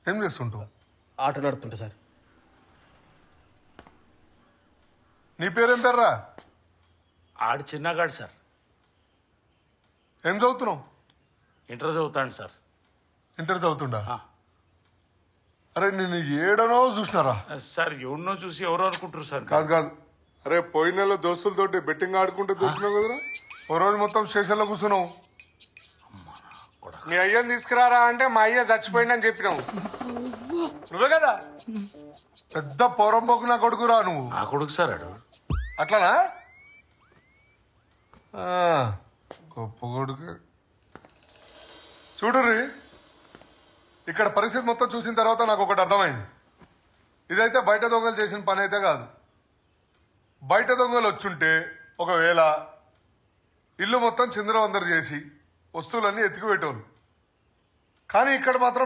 ఏం చేస్తుంటావు? ఆటో నడుపుతుంటా సార్. నీ పేరేం పేర్రా? ఆడు చిన్నగాడు సార్. ఏం చదువుతున్నావు? ఇంటర్ చదువుతాడు సార్. ఇంటర్ చదువుతుండా? ఆ. అరే నేను ఏడనో చూసినారా? సార్ ఎవరినో చూసి ఎవరో అనుకుంటారు సార్. కాదు కాదు, అరే పోయిన నెల దోస్తులతోటి బెట్టింగ్ ఆడుకుంటూ దొరికినావు కదరా. ఓ రోజు మొత్తం స్టేషన్లో కూర్చున్నావు. మీ అయ్యని తీసుకురారా అంటే మా అయ్య చచ్చిపోయిందని చెప్పినావు. నువ్వే కదా పెద్ద పొరంపోకు నా కొడుకురా నువ్వు. నా కొడుకు సార్ ఆడు. అట్లానా? గొప్ప కొడుకు. చూడుర్రి, ఇక్కడ పరిస్థితి మొత్తం చూసిన తర్వాత నాకు ఒకటి అర్థమైంది. ఇదైతే బయట దొంగలు చేసిన పని అయితే కాదు. బయట దొంగలు వచ్చుంటే ఒకవేళ ఇల్లు మొత్తం చిందరవందరు చేసి వస్తువులన్నీ ఎత్తుకుపెట్టేవాళ్ళు. కానీ ఇక్కడ మాత్రం